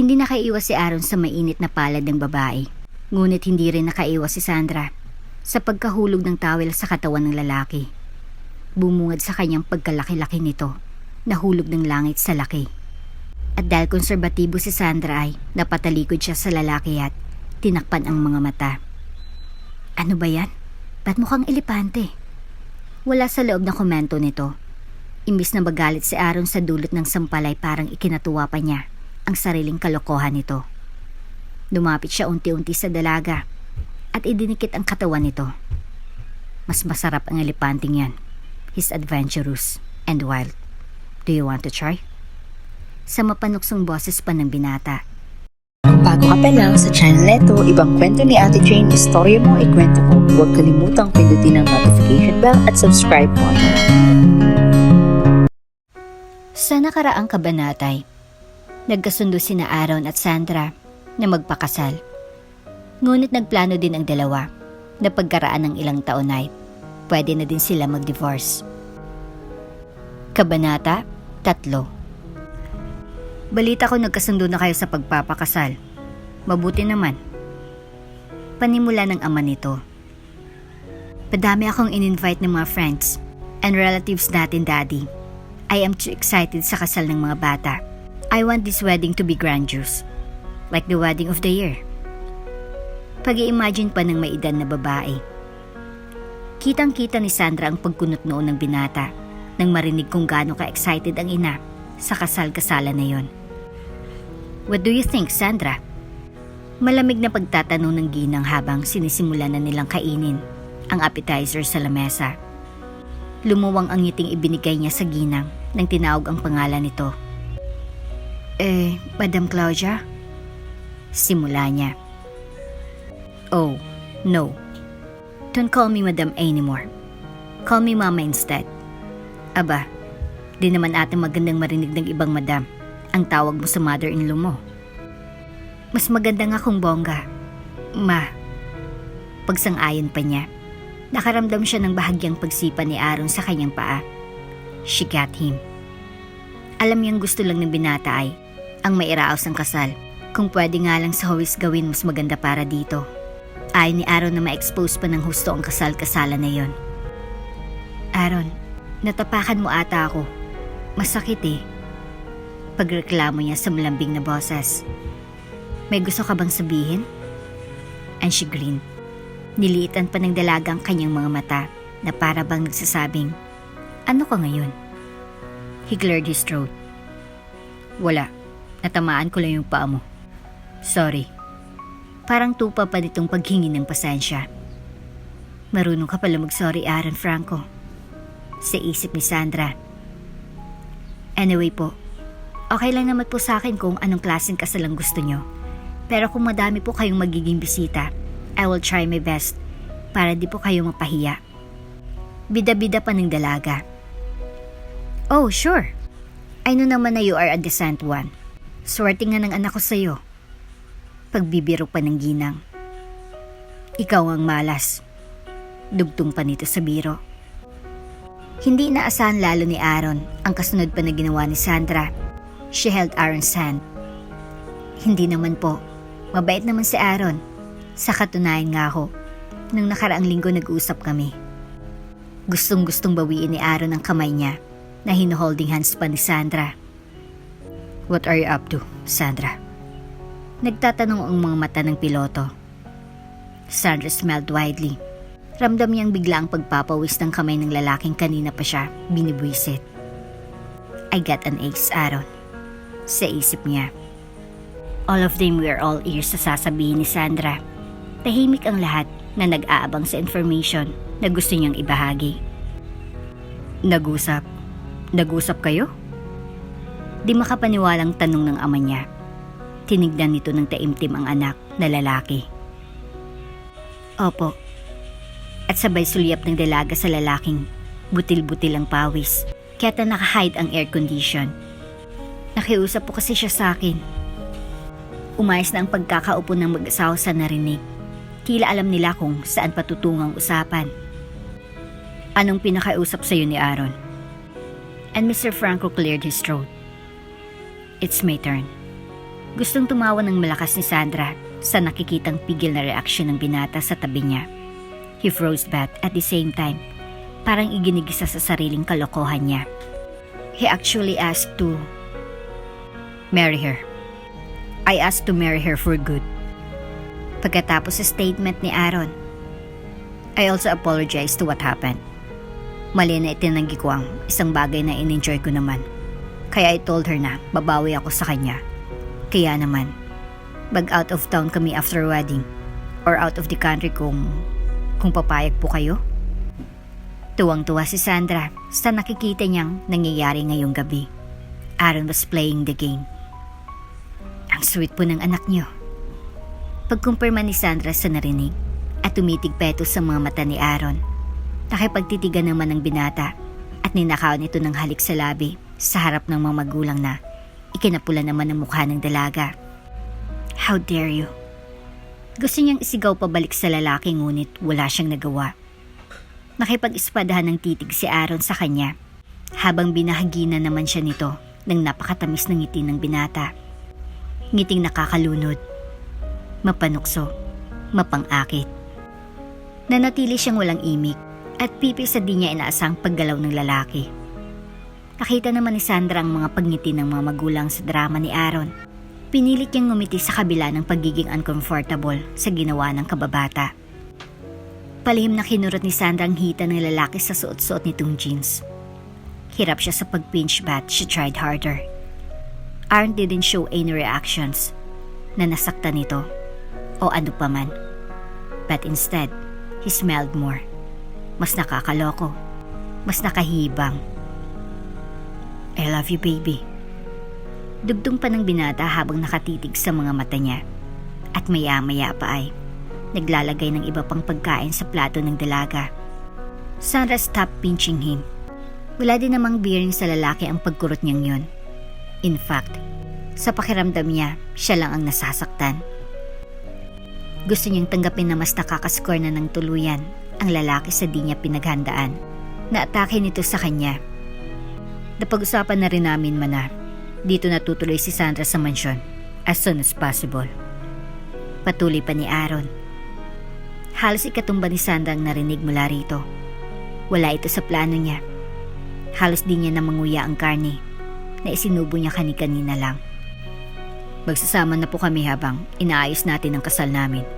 Hindi nakaiwas si Aaron sa mainit na palad ng babae. Ngunit hindi rin nakaiwas si Sandra sa pagkahulog ng towel sa katawan ng lalaki. Bumungad sa kanyang pagkalaki-laki nito, nahulog ng langit sa laki. At dahil konserbatibo si Sandra ay napatalikod siya sa lalaki at tinakpan ang mga mata. Ano ba yan? Ba't mukhang elepante? Wala sa loob na komento nito. Imbis na magalit si Aaron sa dulot ng sampalay, parang ikinatuwa pa niya ang sariling kalokohan nito. Lumapit siya unti-unti sa dalaga at idinikit ang katawan nito. Mas masarap ang elepanting yan. He's adventurous and wild. Do you want to try? Sa mapanuksong boses pa ng binata. Kung bago ka pa lang sa channel neto, ibang kwento ni Ate Jane, istorya mo, ikwento ko. Huwag kalimutang pindutin ang notification bell at subscribe button. Sa nakaraang kabanatay, nagkasundo sina Aaron at Sandra na magpakasal. Ngunit nagplano din ang dalawa na pagkaraan ng ilang taon ay pwede na din sila mag-divorce. Kabanata 3. Balita ko nagkasundo na kayo sa pagpapakasal. Mabuti naman. Panimula ng ama nito. Padami akong in-invite ng mga friends and relatives natin, Daddy. I am too excited sa kasal ng mga bata. I want this wedding to be grandiose. Like the wedding of the year. Pag-i-imagine pa ng may edad na babae. Kitang-kita ni Sandra ang pagkunot noon ng binata nang marinig kung gaano ka-excited ang ina sa kasal-kasalan na yon. What do you think, Sandra? Malamig na pagtatanong ng ginang habang sinisimulan na nilang kainin ang appetizer sa lamesa. Lumuwang ang ngiting ibinigay niya sa ginang nang tinawag ang pangalan nito. Madam Claudia? Simula niya. Oh, no. Don't call me Madam anymore. Call me Mama instead. Aba, di naman ate magandang marinig ng ibang madam ang tawag mo sa mother-in-law mo. Mas maganda nga kung bongga. Ma. Pagsang-ayon pa niya, nakaramdam siya ng bahagyang pagsipa ni Aaron sa kanyang paa. She got him. Alam niyang gusto lang ng binata ay ang mairaos ang kasal. Kung pwede nga lang sa huwis gawin, mas maganda para dito. Ayaw ni Aaron na ma-expose pa ng husto ang kasal-kasalan na yon. Aaron, natapakan mo ata ako. Masakit eh. Pagreklamo niya sa malambing na boses. May gusto ka bang sabihin? And she grinned. Niliitan pa ng dalaga ang kanyang mga mata na para bang nagsasabing, ano ka ngayon? He cleared his throat. Wala. Natamaan ko lang yung paa mo. Sorry. Parang tupa pa nitong paghingi ng pasensya. Marunong ka pala mag-sorry, Aaron Franco. Sa isip ni Sandra. Anyway po, okay lang naman po sa akin kung anong klaseng kasal ang gusto nyo. Pero kung madami po kayong magiging bisita, I will try my best para di po kayo mapahiya. Bida-bida pa ng dalaga. Oh, sure. I know naman na you are a decent one. Swerte nga ng anak ko sa'yo. Pagbibiro pa ng ginang. Ikaw ang malas. Dugtong pa nito sa biro. Hindi inaasahan lalo ni Aaron ang kasunod pa na ginawa ni Sandra. She held Aaron's hand. Hindi naman po. Mabait naman si Aaron. Sa katunayan nga ho, nung nakaraang linggo nag-usap kami. Gustong-gustong bawiin ni Aaron ang kamay niya na hino-holding hands pa ni Sandra. What are you up to, Sandra? Nagtatanong ang mga mata ng piloto. Sandra smiled widely. Ramdam niyang bigla ang pagpapawis ng kamay ng lalaking kanina pa siya binibwisit. I got an ace, Aaron. Sa isip niya. All of them were all ears sa sasabihin ni Sandra. Tahimik ang lahat na nag-aabang sa information na gusto niyang ibahagi. Nag-usap? Nag-usap kayo? Di makapaniwalang tanong ng ama niya. Tinignan nito ng taimtim ang anak na lalaki. Opo. At sabay sulyap ng dalaga sa lalaking butil-butil ang pawis. Kaya nakahide ang air condition. Nakiusap po kasi siya sa akin. Umayos na ang pagkakaupo ng mag-asawa sa narinig. Tila alam nila kung saan patutungang usapan. Anong pinakausap sa'yo ni Aaron? And Mr. Franco cleared his throat. It's my turn. Gustong tumawa ng malakas ni Sandra sa nakikitang pigil na reaksyon ng binata sa tabi niya. He froze back at the same time, parang iginigisa sa sariling kalokohan niya. He actually asked to marry her. I asked to marry her for good. Pagkatapos sa statement ni Aaron, I also apologize to what happened. Mali na itinanggi ko ang isang bagay na in-enjoy ko naman. Kaya I told her na babawi ako sa kanya. Kaya naman, out of town kami after wedding or out of the country kung papayag po kayo. Tuwang-tuwa si Sandra sa nakikita niyang nangyayari ngayong gabi. Aaron was playing the game. Ang sweet po ng anak niyo. Pagkumpirma ni Sandra sa narinig at tumitig peto sa mga mata ni Aaron. Nakipagtitigan naman ng binata at ninakaw nito ng halik sa labi sa harap ng mga magulang na ikinapula naman ang mukha ng dalaga. How dare you? Gusto niyang isigaw pabalik sa lalaki ngunit wala siyang nagawa. Nakipag-ispadahan ng titig si Aaron sa kanya habang binahagi na naman siya nito ng napakatamis ng ngiti ng binata. Ngiting nakakalunod, mapanukso, mapang-akit. Nanatili siyang walang imik at pipi sa di niya inaasang paggalaw ng lalaki. Nakita naman ni Sandra ang mga pagngiti ng mga magulang sa drama ni Aaron. Pinilit niyang ngumiti sa kabila ng pagiging uncomfortable sa ginawa ng kababata. Palihim na kinurot ni Sandra ang hita ng lalaki sa suot-suot nitong jeans. Hirap siya sa pag-pinch but she tried harder. Aaron didn't show any reactions na nasaktan nito o ano pa man. But instead, he smiled more. Mas nakakaloko, mas nakahibang. I love you, baby. Dugtong pa ng binata habang nakatitig sa mga mata niya. At maya-maya pa ay naglalagay ng iba pang pagkain sa plato ng dalaga. Sandra stopped pinching him. Wala din namang bearing sa lalaki ang pagkurot niyang yun. In fact, sa pakiramdam niya, siya lang ang nasasaktan. Gusto niyang tanggapin na mas nakakascore na ng tuluyan ang lalaki sa di niya pinaghandaan. Naatake nito sa kanya. Napag-usapan na rin namin na dito natutuloy si Sandra sa mansyon as soon as possible. Patuloy pa ni Aaron. Halos ikatumba ni Sandra ang narinig mula rito. Wala ito sa plano niya. Halos di niya namanguya ang karne na isinubo niya kani-kanina lang. Magsasama na po kami habang inaayos natin ang kasal namin.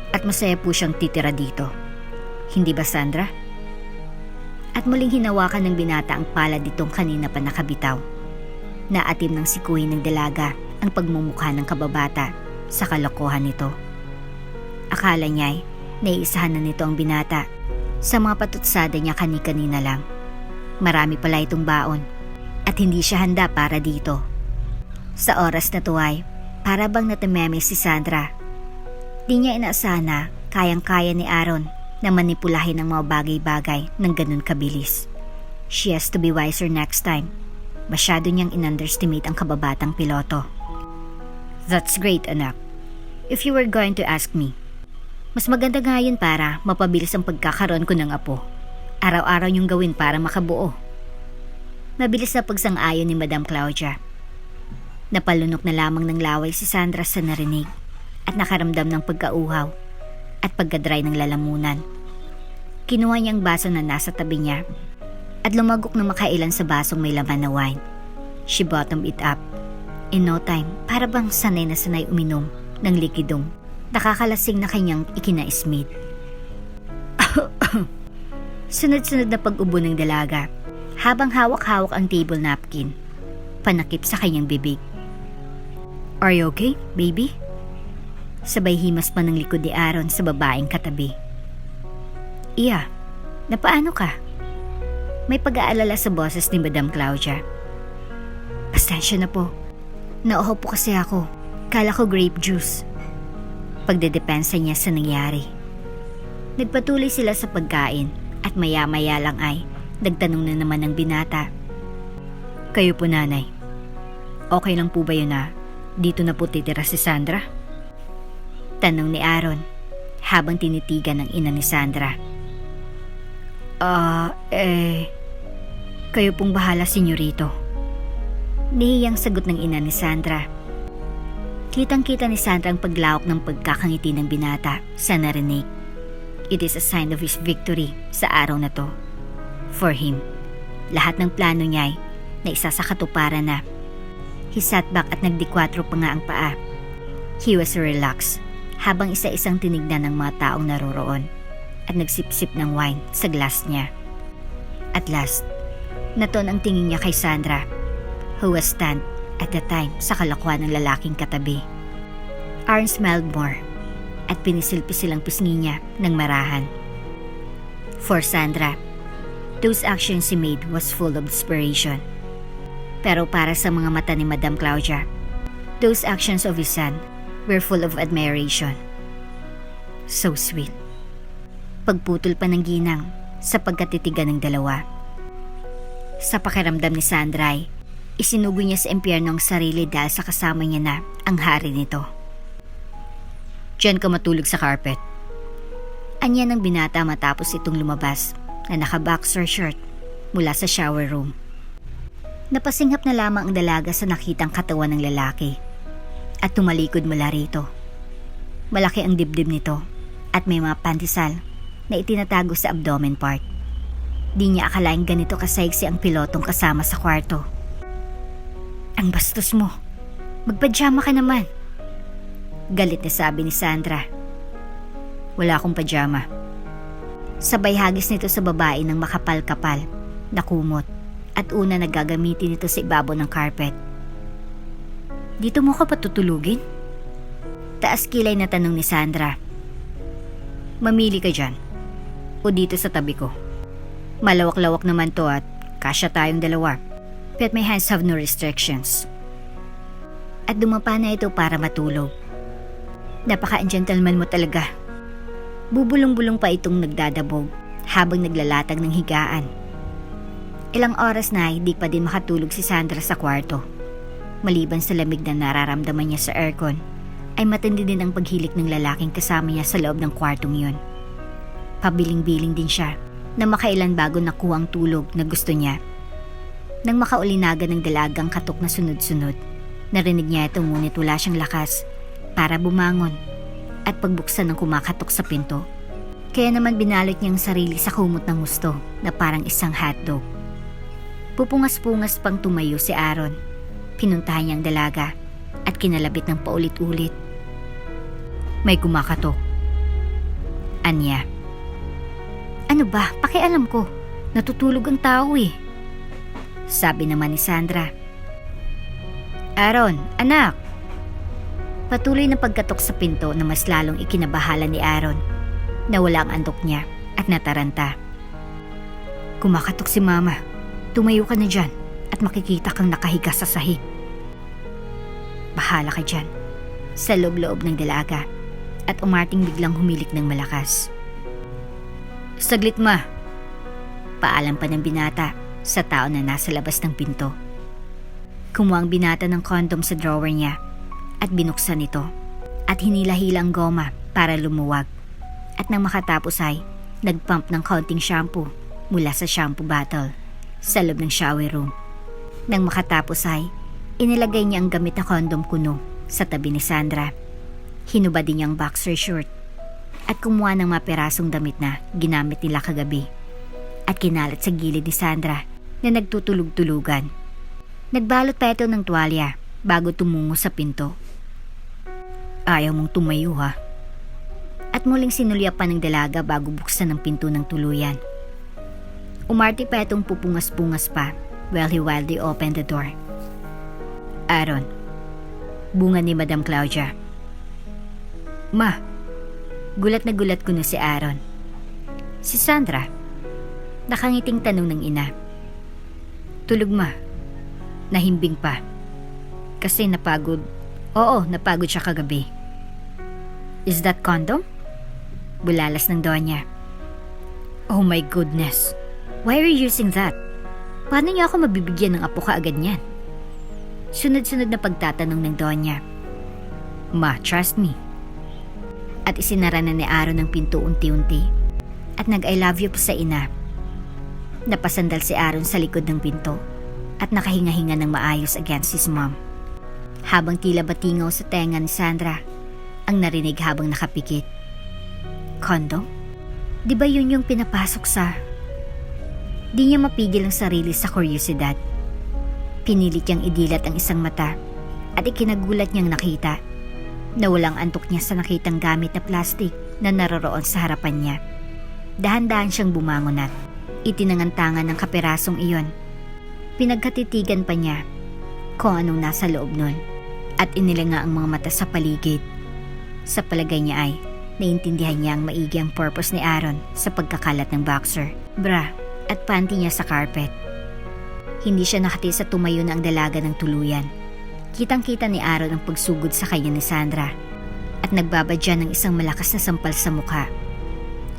At masaya po siyang titira dito. Hindi ba, Sandra? At muling hinawakan ng binata ang palad nitong kanina pa nakabitaw. Naatim ng sikuhin ng dalaga ang pagmumukha ng kababata sa kalokohan nito. Akala niya ay naiisahan na nito ang binata sa mga patutsada niya kani-kanina lang. Marami pala itong baon at hindi siya handa para dito. Sa oras na to ay para bang natameme si Sandra. Di niya inaasahan na kayang-kaya ni Aaron na manipulahin ang mga bagay-bagay ng ganun kabilis. She has to be wiser next time. Masyado niyang in-underestimate ang kababatang piloto. That's great, anak. If you were going to ask me, mas maganda nga yun para mapabilis ang pagkakaroon ko ng apo. Araw-araw niyong gawin para makabuo. Mabilis na pagsang-ayon ni Madam Claudia. Napalunok na lamang ng laway si Sandra sa narinig at nakaramdam ng pagkauhaw at pagkadry ng lalamunan. Kinuha niya ang baso na nasa tabi niya at lumagok na makailan sa basong may laman na wine. She bottomed it up. In no time, para bang sanay na sanay uminom ng likidong nakakalasing na kanyang ikinaismid. Sunod-sunod na pag-ubo ng dalaga habang hawak-hawak ang table napkin, panakip sa kanyang bibig. Are you okay, baby? Sabay himas pa ng likod ni Aaron sa babaeng katabi. Iya, napaano ka? May pag-aalala sa boses ni Madam Claudia. Pasensya na po. Nauho po kasi ako. Kala ko grape juice. Pagdedepensa niya sa nangyari. Nagpatuloy sila sa pagkain at maya-maya lang ay nagtanong na naman ng binata. Kayo po, nanay. Okay lang po ba yun na dito na po titira si Sandra? Tanong ni Aaron habang tinitigan ng ina ni Sandra. Kayo pong bahala, senyorito. Nihiyang sagot ng ina ni Sandra. Kitang-kita ni Sandra ang paglawak ng pagkakangiti ng binata sa narinig. It is a sign of his victory sa araw na to. For him, lahat ng plano niya ay naisa sa katuparan na. He sat back at nagdikwatro pa nga ang paa. He was relaxed habang isa-isang tinignan ng mga taong naroroon at nagsipsip ng wine sa glass niya. At last, naton ang tingin niya kay Sandra, who was stand at the time sa kalakuan ng lalaking katabi. Aaron smiled more at pinisilpi silang pisngi niya ng marahan. For Sandra, those actions he made was full of desperation. Pero para sa mga mata ni Madam Claudia, those actions of his son were full of admiration. So sweet. Pagputol pa ng ginang sa pagkatitigan ng dalawa. Sa pakiramdam ni Sandra ay isinugo niya sa impyerno ang sarili dahil sa kasama niya na ang hari nito. Diyan ka matulog sa carpet. Anya ng binata matapos itong lumabas na naka-boxer shirt mula sa shower room. Napasinghap na lamang ang dalaga sa nakitang katawan ng lalaki at tumalikod mula rito. Malaki ang dibdib nito at may mga pandesal na itinatago sa abdomen part. Di niya akalaing ganito kasaiksi ang pilotong kasama sa kwarto. Ang bastos mo. Magpajama ka naman. Galit na sabi ni Sandra. Wala akong pajama. Sabay hagis nito sa babae ng makapal-kapal na kumot at una nagagamitin nito sa ibabaw ng carpet. Dito mo ka patutulugin? Taas kilay na tanong ni Sandra. Mamili ka dyan o dito sa tabi ko. Malawak-lawak naman to at kasya tayong dalawa. But my hands have no restrictions. At dumapa na ito para matulog. Napaka-gentleman mo talaga. Bubulong-bulong pa itong nagdadabog habang naglalatag ng higaan. Ilang oras na hindi pa din makatulog si Sandra sa kwarto. Maliban sa lamig na nararamdaman niya sa aircon, ay matindi din ang paghilik ng lalaking kasama niya sa loob ng kwartong yun. Pabiling-biling din siya na makailan bago nakuha ang tulog na gusto niya. Nang makaulinagan ng dalagang katok na sunod-sunod, narinig niya ito ngunit wala siyang lakas para bumangon at pagbuksan ng kumakatok sa pinto. Kaya naman binalot niya ang sarili sa kumot ng gusto na parang isang hotdog. Pupungas-pungas pang tumayo si Aaron. Pinuntahan niya ang dalaga at kinalabit ng paulit-ulit. May kumakatok. Anya. Ano ba? Pakialam ko. Natutulog ang tao eh. Sabi naman ni Sandra. Aaron, anak! Patuloy na pagkatok sa pinto na mas lalong ikinabahala ni Aaron. Nawala ang andok niya at nataranta. Kumakatok si Mama. Tumayo ka na dyan at makikita kang nakahiga sa sahig. Bahala ka dyan. Sa loob-loob ng dalaga at umarting biglang humilik ng malakas. Saglit ma. Paalam pa ng binata sa tao na nasa labas ng pinto. Kumuha ang binata ng kondom sa drawer niya at binuksan ito at hinila-hila ang goma para lumuwag. At nang makatapos ay nagpump ng kaunting shampoo mula sa shampoo bottle sa loob ng shower room. Nang makatapos ay inilagay niya ang gamit na kondom kuno sa tabi ni Sandra. Hinubad din niya ang boxer short at kumuha ng mga perasong damit na ginamit nila kagabi at kinalat sa gilid ni Sandra na nagtutulog-tulugan. Nagbalot pa ito ng tuwalya bago tumungo sa pinto. Ayaw mong tumayo ha? At muling sinulya pa ng dalaga bago buksan ang pinto ng tuluyan. Umarte pa itong pupungas-pungas pa while he wildly opened the door. Aaron, bunga ni Madam Claudia. Ma, gulat na gulat ko na si Aaron. Si Sandra, nakangiting tanong ng ina. Tulog ma, nahimbing pa. Kasi napagod. Oo, napagod siya kagabi. Is that condom? Bulalas ng Donya. Oh my goodness. Why are you using that? Paano niya ako mabibigyan ng apo kaagad niyan? Sunod-sunod na pagtatanong ng Donya. Ma, trust me. At isinara na ni Aaron ang pinto unti-unti. At nag-I love you pa sa ina. Napasandal si Aaron sa likod ng pinto at nakahinga-hinga ng maayos against his mom. Habang tila batingaw sa tenga ni Sandra, ang narinig habang nakapikit. Kondo? Di ba yun yung pinapasok sa... Di niya mapigil ang sarili sa kuryosidad. Pinilit niyang idilat ang isang mata at ikinagulat niyang nakita na walang antok niya sa nakitang gamit na plastik na naroroon sa harapan niya. Dahan-dahan siyang bumangon at itinangantangan ng kaperasong iyon. Pinagkatitigan pa niya kung anong nasa loob nun at inilinga ang mga mata sa paligid. Sa palagay niya ay naintindihan niya ang maigi ang purpose ni Aaron sa pagkakalat ng boxer, bra at panty niya sa carpet. Hindi siya nakatiis sa tumayo na ang dalaga ng tuluyan. Kitang-kita ni Aaron ang pagsugod sa kanya ni Sandra at nagbabadya ng isang malakas na sampal sa mukha.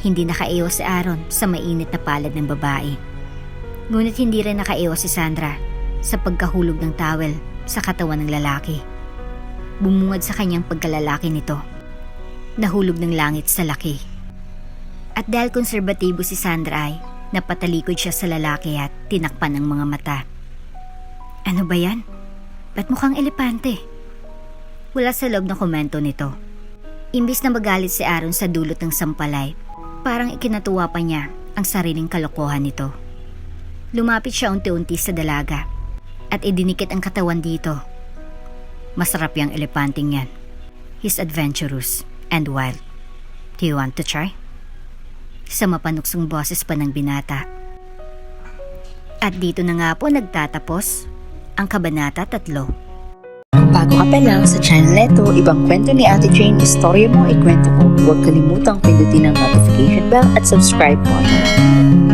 Hindi nakaiwas si Aaron sa mainit na palad ng babae. Ngunit hindi rin nakaiwas si Sandra sa pagkahulog ng towel sa katawan ng lalaki. Bumungad sa kanyang pagkalalaki nito. Nahulog ng langit sa laki. At dahil konserbatibo si Sandra ay napatalikod siya sa lalaki at tinakpan ang mga mata. Ano ba yan? Ba't mukhang elepante? Wala sa loob ng komento nito. Imbis na magalit si Aaron sa dulot ng sampalay, parang ikinatuwa pa niya ang sariling kalokohan nito. Lumapit siya unti-unti sa dalaga at idinikit ang katawan dito. Masarap yung elepanting yan. He's adventurous and wild. Do you want to try? Sa mapanuksong boses pa ng binata. At dito na nga po nagtatapos ang Kabanata 3. Kung bago ka pa lang sa channel neto, ibang kwento ni Ate Jane, istorya mo, ikwento ko. Huwag kalimutang pindutin ang notification bell at subscribe button.